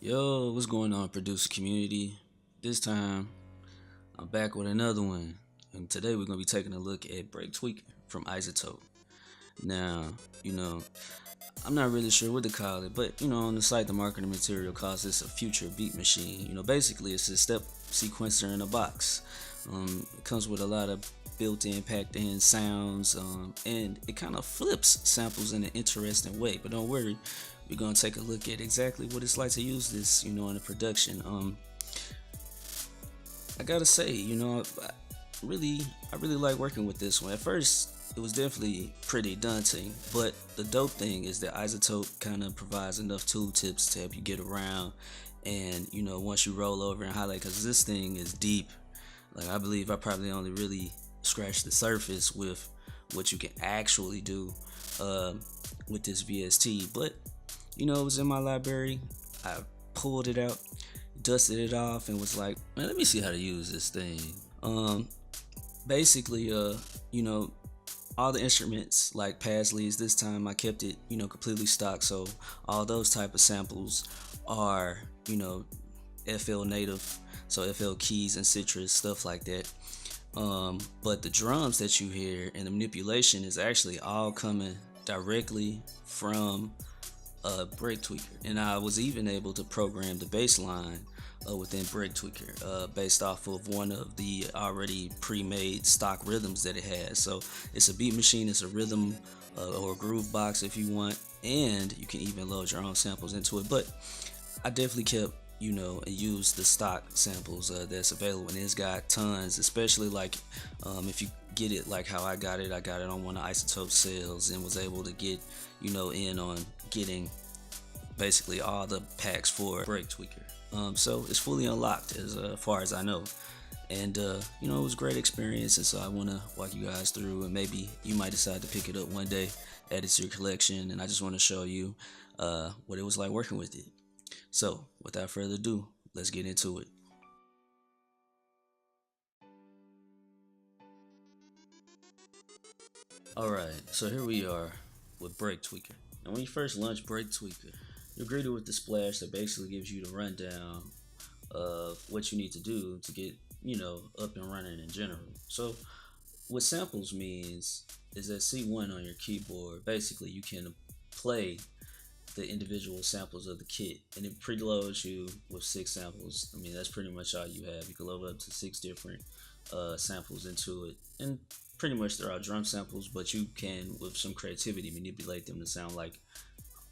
Yo, what's going on, producer community? This time, I'm back with another one, and today we're gonna be taking a look at BreakTweaker from Izotope. Now, you know, I'm not really sure what to call it, but on the site, the marketing material calls this a future beat machine. Basically, it's a step sequencer in a box. It comes with a lot of built-in, packed-in sounds, and it kind of flips samples in an interesting way. But don't worry, we're gonna take a look at exactly what it's like to use this, in a production. I gotta say, I really like working with this one. At first, it was definitely pretty daunting, but the dope thing is that Isotope kind of provides enough tooltips to help you get around. And once you roll over and highlight, because this thing is deep. Like, I believe I probably only really scratched the surface with what you can actually do uh, with this VST. But it was in my library. I pulled it out, dusted it off, and was like, man, let me see how to use this thing. Um, Basically, all the instruments like pass leads. This time I kept it, completely stock. So all those type of samples are, FL native. So FL keys and citrus stuff like that. But the drums that you hear and the manipulation is actually all coming directly from BreakTweaker, and I was even able to program the bass line within BreakTweaker based off of one of the already pre-made stock rhythms that it has. So it's a beat machine, it's a rhythm or a groove box if you want, and you can even load your own samples into it. But I definitely kept and used the stock samples that's available, and it's got tons, especially like if you get it like how I got it on one of Isotope sales and was able to get in on getting basically all the packs for BreakTweaker. So it's fully unlocked as far as I know, and it was a great experience, and so I want to walk you guys through, and maybe you might decide to pick it up one day, add it to your collection, and I just want to show you what it was like working with it. So without further ado, let's get into it. Alright, so here we are with BreakTweaker. And when you first launch BreakTweaker, you're greeted with the splash that basically gives you the rundown of what you need to do to get, up and running in general. So what samples means is that C1 on your keyboard, basically you can play the individual samples of the kit, and it preloads you with 6 samples. I mean, that's pretty much all you have. You can load up to 6 different samples into it, and pretty much they're all drum samples, but you can, with some creativity, manipulate them to sound like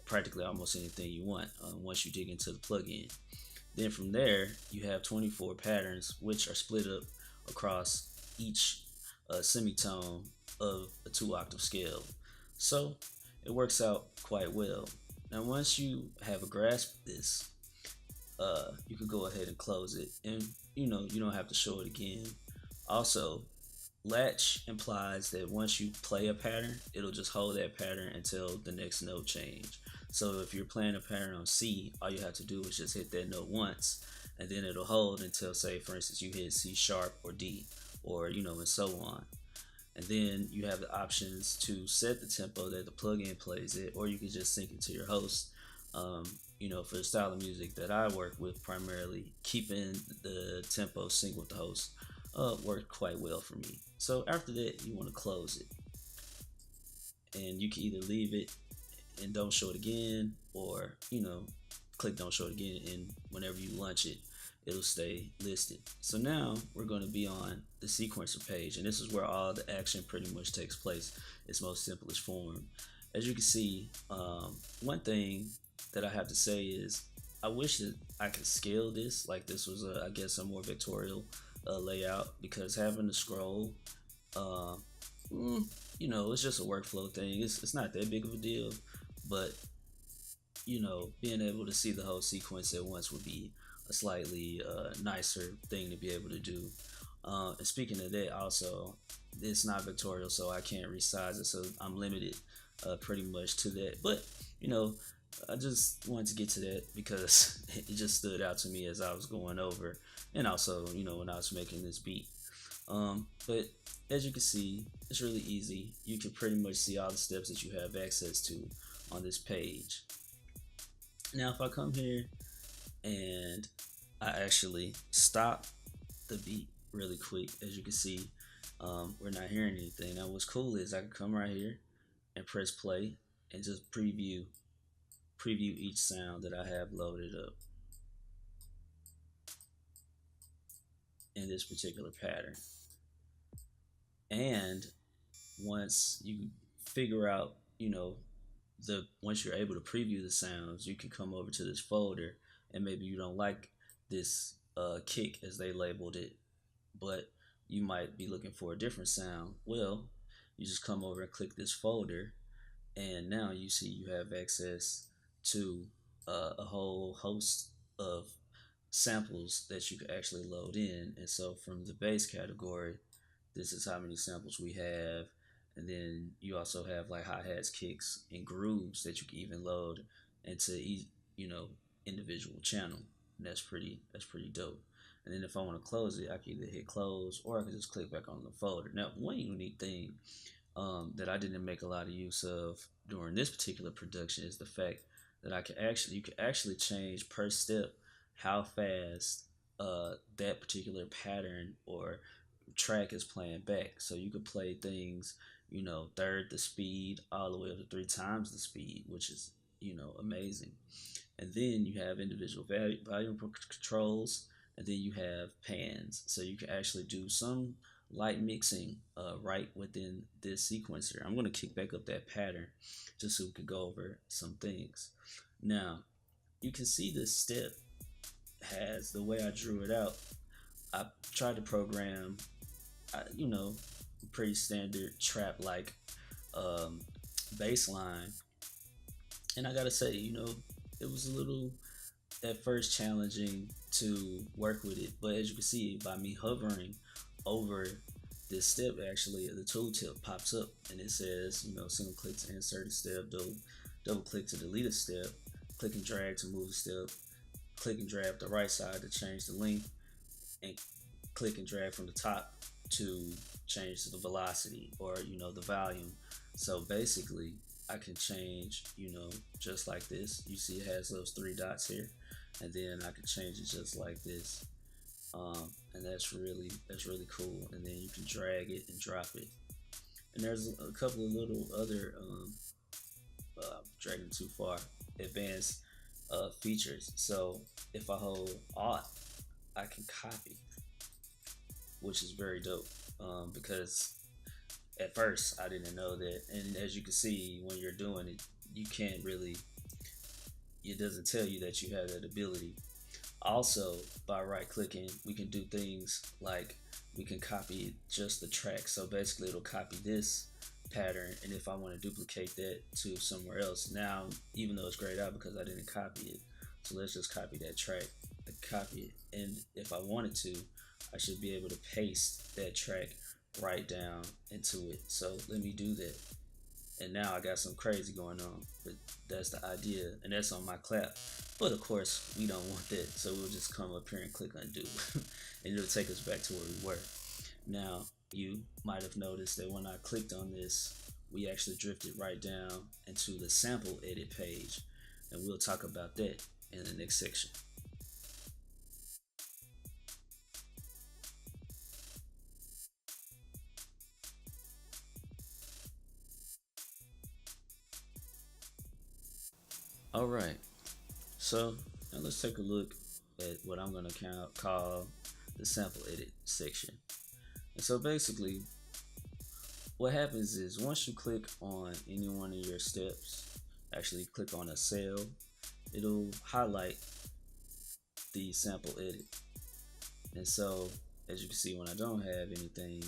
practically almost anything you want once you dig into the plugin. Then from there, you have 24 patterns, which are split up across each semitone of a 2-octave scale. So it works out quite well. Now, once you have a grasp of this, you can go ahead and close it, and you don't have to show it again. Also, latch implies that once you play a pattern, it'll just hold that pattern until the next note change. So if you're playing a pattern on C, all you have to do is just hit that note once, and then it'll hold until, say, for instance, you hit C sharp or D, or and so on. And then you have the options to set the tempo that the plugin plays it, or you can just sync it to your host. For the style of music that I work with, primarily keeping the tempo sync with the host worked quite well for me. So after that, you want to close it, and you can either leave it and don't show it again, or click don't show it again, and whenever you launch it, it'll stay listed. So now we're going to be on the sequencer page, and this is where all the action pretty much takes place. Its most simplest form. As you can see, one thing that I have to say is I wish that I could scale this like this was I guess a more vectorial layout, because having to scroll it's just a workflow thing. It's not that big of a deal, but being able to see the whole sequence at once would be a slightly nicer thing to be able to do. And speaking of that, also, it's not vectorial, so I can't resize it, so I'm limited pretty much to that. But I just wanted to get to that because it just stood out to me as I was going over, and also when I was making this beat. But as you can see, it's really easy. You can pretty much see all the steps that you have access to on this page. Now if I come here and I actually stopped the beat really quick. As you can see, we're not hearing anything. Now, what's cool is I can come right here and press play and just preview each sound that I have loaded up in this particular pattern. And once you figure out, the once you're able to preview the sounds, you can come over to this folder, and maybe you don't like this kick as they labeled it, but you might be looking for a different sound. Well, you just come over and click this folder, and now you see you have access to a whole host of samples that you can actually load in. And so from the bass category, this is how many samples we have. And then you also have like hi-hats, kicks, and grooves that you can even load into you know individual channel. And that's pretty dope. And then if I want to close it, I can either hit close or I can just click back on the folder. Now, one unique thing that I didn't make a lot of use of during this particular production is the fact that you can actually change per step how fast that particular pattern or track is playing back. So you could play things, third the speed all the way up to three times the speed, which is amazing. And then you have individual volume controls, and then you have pans. So you can actually do some light mixing right within this sequencer. I'm going to kick back up that pattern just so we could go over some things. Now, you can see this step has the way I drew it out. I tried to program, pretty standard trap like um, bass line. And I gotta say, it was a little at first challenging to work with it, but as you can see, by me hovering over this step, actually the tooltip pops up and it says, single click to insert a step, double click to delete a step, click and drag to move a step, click and drag the right side to change the length, and click and drag from the top to change the velocity or the volume. So basically I can change, just like this. You see it has those three dots here, and then I can change it just like this. And that's really cool. And then you can drag it and drop it. And there's a couple of little other dragging too far advanced features. So if I hold Alt, I can copy, which is very dope. Because at first I didn't know that, and as you can see when you're doing it, you can't really. It doesn't tell you that you have that ability. Also, by right clicking, we can do things like we can copy just the track. So basically, it'll copy this pattern, and if I want to duplicate that to somewhere else, now even though it's grayed out because I didn't copy it, so let's just copy that track. Copy it, and if I wanted to, I should be able to paste that track right down into it. So let me do that. And now I got some crazy going on, but that's the idea, and that's on my clap. But of course, we don't want that, so we'll just come up here and click undo, and it'll take us back to where we were. Now, you might have noticed that when I clicked on this, we actually drifted right down into the sample edit page, and we'll talk about that in the next section. All right, so now let's take a look at what I'm going to call the sample edit section. And so basically, what happens is once you click on any one of your steps, actually click on a cell, it'll highlight the sample edit. And so as you can see, when I don't have anything,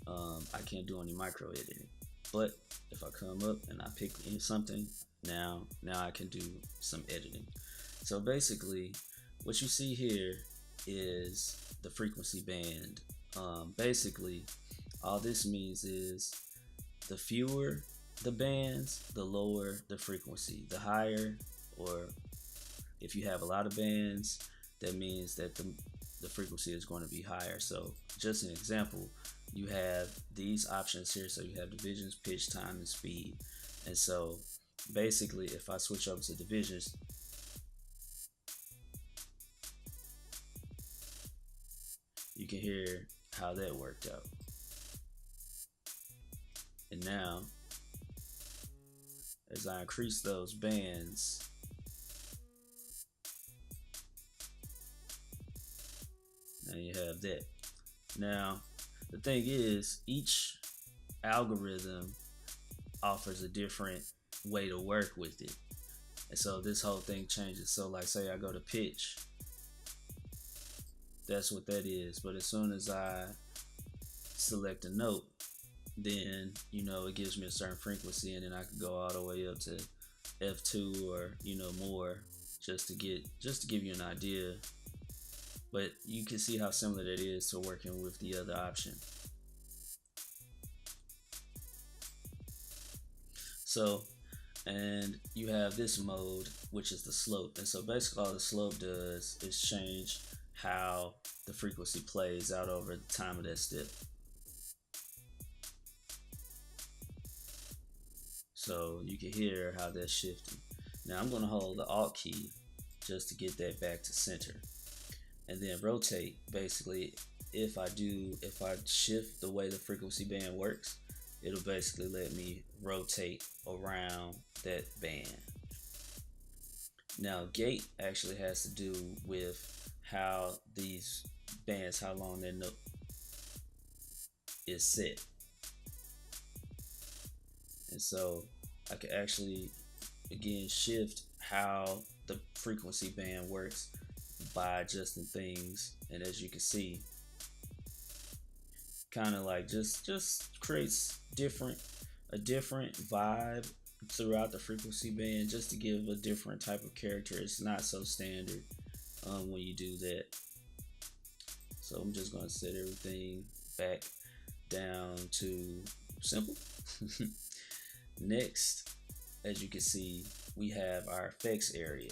I can't do any micro editing. But if I come up and I pick something, now I can do some editing. So basically, what you see here is the frequency band. Basically, all this means is the fewer the bands, the lower the frequency. The higher, or if you have a lot of bands, that means that the frequency is going to be higher. So just an example, you have these options here. So you have divisions, pitch, time, and speed. And so basically, if I switch over to divisions, can hear how that worked out. And now, as I increase those bands, now you have that. Now, the thing is, each algorithm offers a different way to work with it. And so this whole thing changes. So like say I go to pitch, that's what that is. But as soon as I select a note, then it gives me a certain frequency, and then I can go all the way up to F2 or more, just to give you an idea. But you can see how similar that is to working with the other option. So, and you have this mode, which is the slope. And so basically all the slope does is change how the frequency plays out over the time of that step. So you can hear how that's shifting. Now I'm going to hold the Alt key just to get that back to center. And then rotate, basically, if I shift the way the frequency band works, it'll basically let me rotate around that band. Now gate actually has to do with how these bands, how long that note is set. And so I can actually, again, shift how the frequency band works by adjusting things. And as you can see, kind of like just creates a different vibe throughout the frequency band, just to give a different type of character. It's not so standard when you do that. So I'm just going to set everything back down to simple. Next, as you can see, we have our effects area,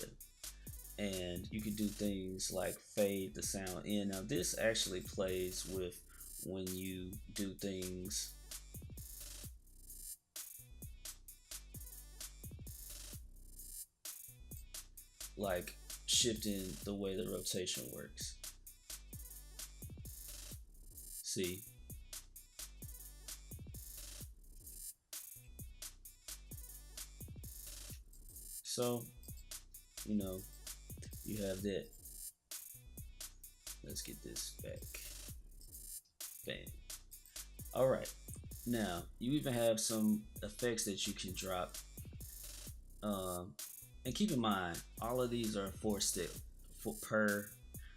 and you can do things like fade the sound in. Now this actually plays with when you do things like shifting the way the rotation works. See? So, you have that. Let's get this back. Bam. All right. Now, you even have some effects that you can drop. And keep in mind, all of these are per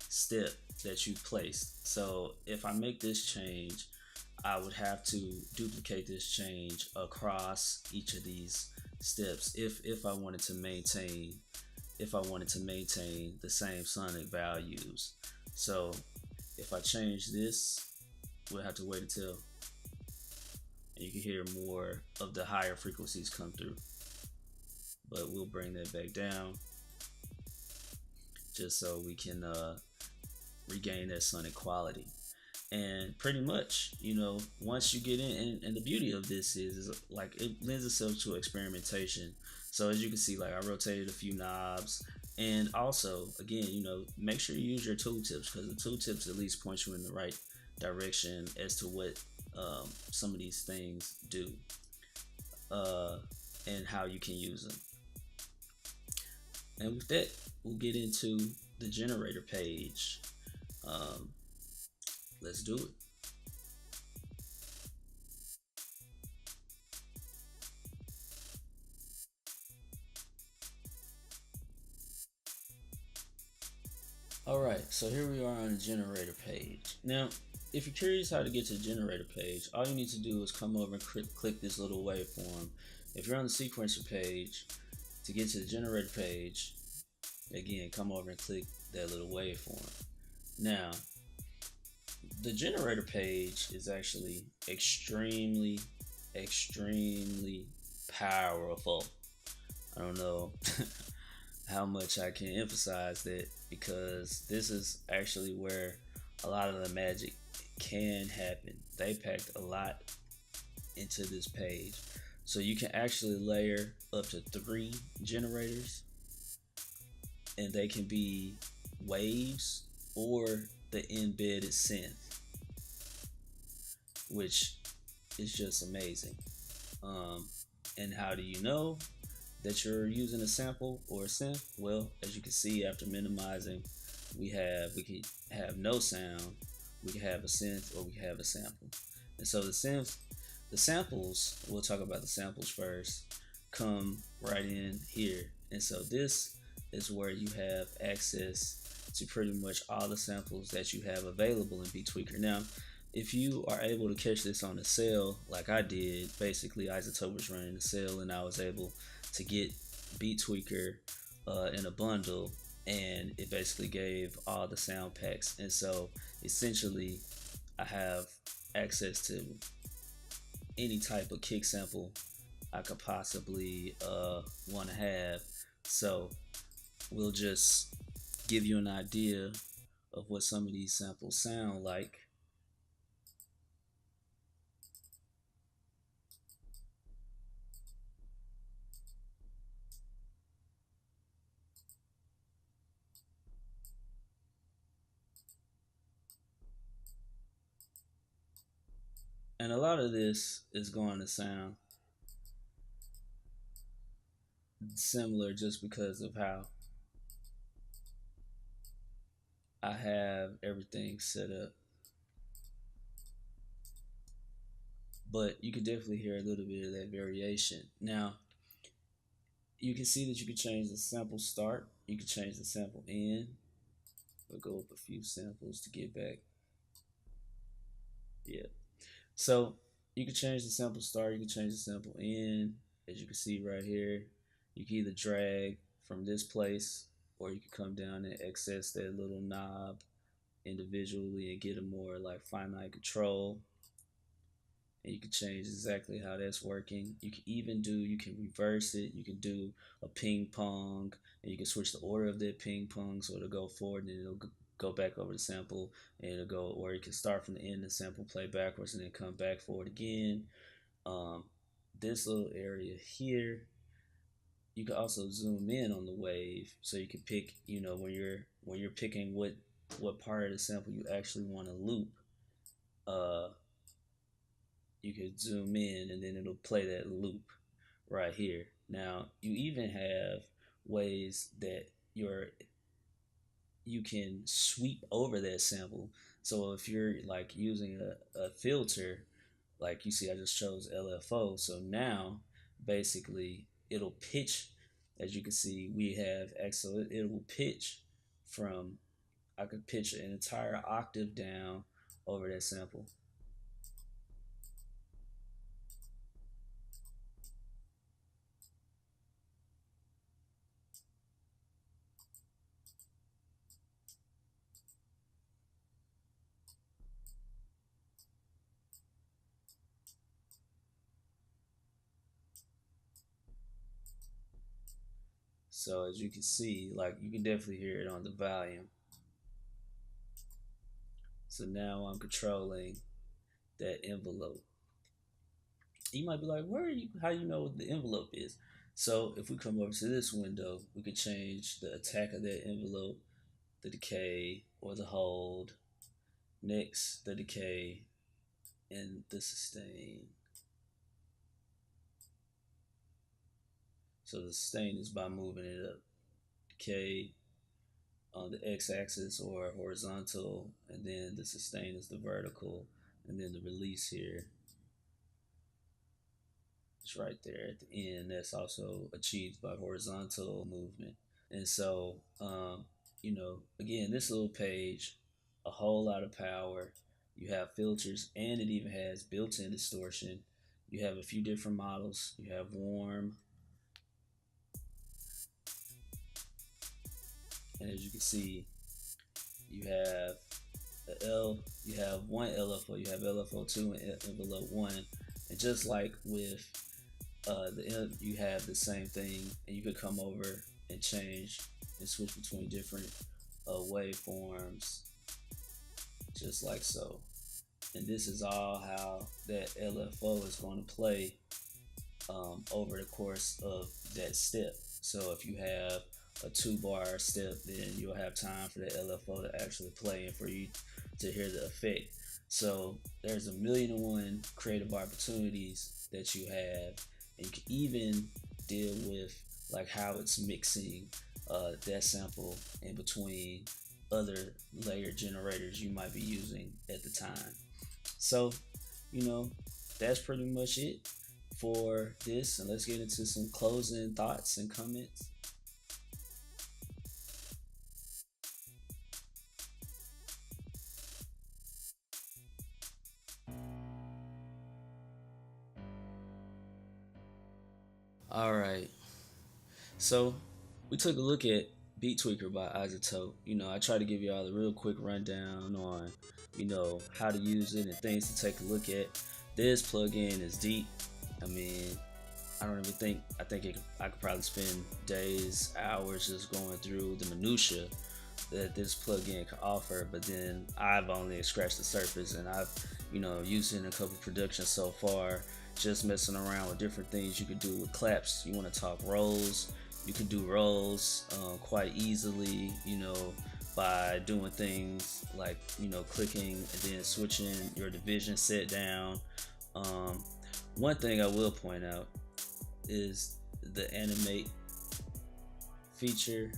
step that you placed. So if I make this change, I would have to duplicate this change across each of these steps if I wanted to maintain the same sonic values. So if I change this, we'll have to wait until, and you can hear more of the higher frequencies come through. But we'll bring that back down just so we can regain that sonic quality. And pretty much, once you get in, and the beauty of this is like it lends itself to experimentation. So as you can see, like I rotated a few knobs, and also again, make sure you use your tooltips, because the tooltips at least point you in the right direction as to what some of these things do and how you can use them. And with that, we'll get into the generator page. Let's do it. Alright, so here we are on the generator page. Now, if you're curious how to get to the generator page, all you need to do is come over and click this little waveform. If you're on the sequencer page, to get to the generator page, again, come over and click that little waveform. Now, the generator page is actually extremely powerful. I don't know how much I can emphasize that, because this is actually where a lot of the magic can happen. They packed a lot into this page. So you can actually layer up to 3 generators, and they can be waves or the embedded synth. which is just amazing. Um, and how do you know that you're using a sample or a synth? Well, as you can see, after minimizing, we can have no sound, we can have a synth, or we can have a sample. And so the samples, we'll talk about the samples first, come right in here. And so this is where you have access to pretty much all the samples that you have available in BeatTweaker. Now, if you are able to catch this on a sale, like I did, basically Izotope was running a sale, and I was able to get BeatTweaker in a bundle, and it basically gave all the sound packs. And so essentially, I have access to any type of kick sample I could possibly want to have. So we'll just give you an idea of what some of these samples sound like. And a lot of this is going to sound similar just because of how I have everything set up. But you can definitely hear a little bit of that variation. Now, you can see that you can change the sample start, you can change the sample end. We'll go up a few samples to get back. Yeah. So you can change the sample start, you can change the sample end. As you can see right here, you can either drag from this place, or you can come down and access that little knob individually and get a more like finite control. And you can change exactly how that's working. You can reverse it, you can do a ping pong, and you can switch the order of that ping pong, so it'll go forward and it'll go back over the sample, and it'll go, or you can start from the end of the sample, play backwards, and then come back forward again. um, this little area here, you can also zoom in on the wave, so you can pick, when you're picking what part of the sample you actually want to loop. uh, you could zoom in and then it'll play that loop right here. Now you even have ways that you can sweep over that sample. So if you're like using a filter, like you see, I just chose LFO. So now basically it'll pitch, as you can see, we have so it will pitch from, I could pitch an entire octave down over that sample. So as you can see, like you can definitely hear it on the volume. So now I'm controlling that envelope. You might be like, where are you, how you know what the envelope is? So if we come over to this window, we could change the attack of that envelope, the decay or the hold, next the decay, and the sustain. So the sustain is by moving it up. Decay on the x-axis or horizontal, and then the sustain is the vertical, and then the release here, it's right there at the end. That's also achieved by horizontal movement. And so, again, this little page, a whole lot of power. You have filters, and it even has built-in distortion. You have a few different models. You have warm, and as you can see, you have you have one LFO, you have LFO2 and envelope one, and just like with you have the same thing, and you could come over and change and switch between different waveforms, just like so. And this is all how that LFO is going to play over the course of that step. So if you have a 2-bar step, then you'll have time for the LFO to actually play and for you to hear the effect. So there's a million and one creative opportunities that you have, and you can even deal with like how it's mixing that sample in between other layer generators you might be using at the time. So, you know, that's pretty much it for this, and let's get into some closing thoughts and comments. All right, so we took a look at BreakTweaker by Izotope. I try to give y'all a real quick rundown on, how to use it and things to take a look at. This plugin is deep. I mean, I don't even think I could probably spend days, hours just going through the minutia that this plugin can offer. But then I've only scratched the surface, and I've used it in a couple productions so far, just messing around with different things you could do with claps. You want to talk rolls, you can do rolls quite easily, by doing things like clicking and then switching your division set down. One thing I will point out is the animate feature.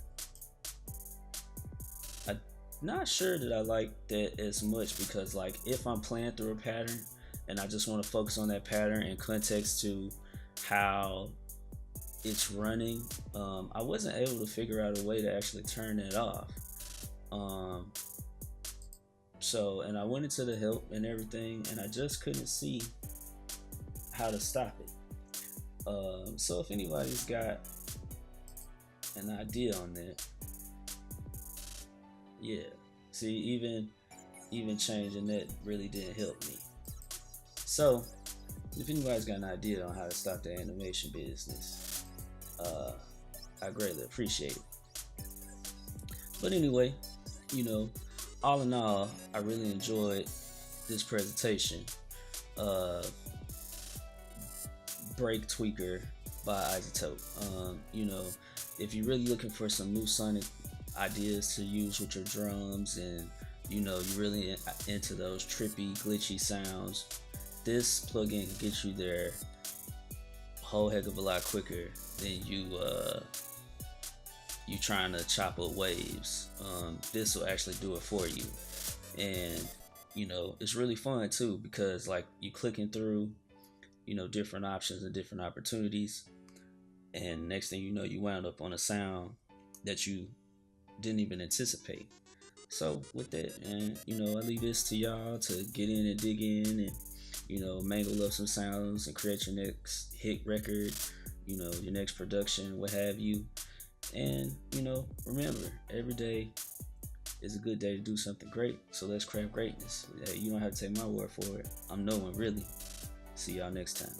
I'm not sure that I like that as much, because like if I'm playing through a pattern and I just want to focus on that pattern in context to how it's running, I wasn't able to figure out a way to actually turn that off. And I went into the help and everything, and I just couldn't see how to stop it. So if anybody's got an idea on that, yeah. See, even changing that really didn't help me. So if anybody's got an idea on how to stop the animation business, I greatly appreciate it. But anyway, all in all, I really enjoyed this presentation. BreakTweaker by Izotope. If you're really looking for some new sonic ideas to use with your drums, and you're really into those trippy, glitchy sounds, this plugin can get you there a whole heck of a lot quicker than you trying to chop up waves. This will actually do it for you, and it's really fun too, because like you clicking through different options and different opportunities, and next thing you know, you wound up on a sound that you didn't even anticipate. So with that, and I leave this to y'all to get in and dig in, and mangle up some sounds and create your next hit record, your next production, what have you. And remember, every day is a good day to do something great. So let's craft greatness. You don't have to take my word for it. I'm no one really. See y'all next time.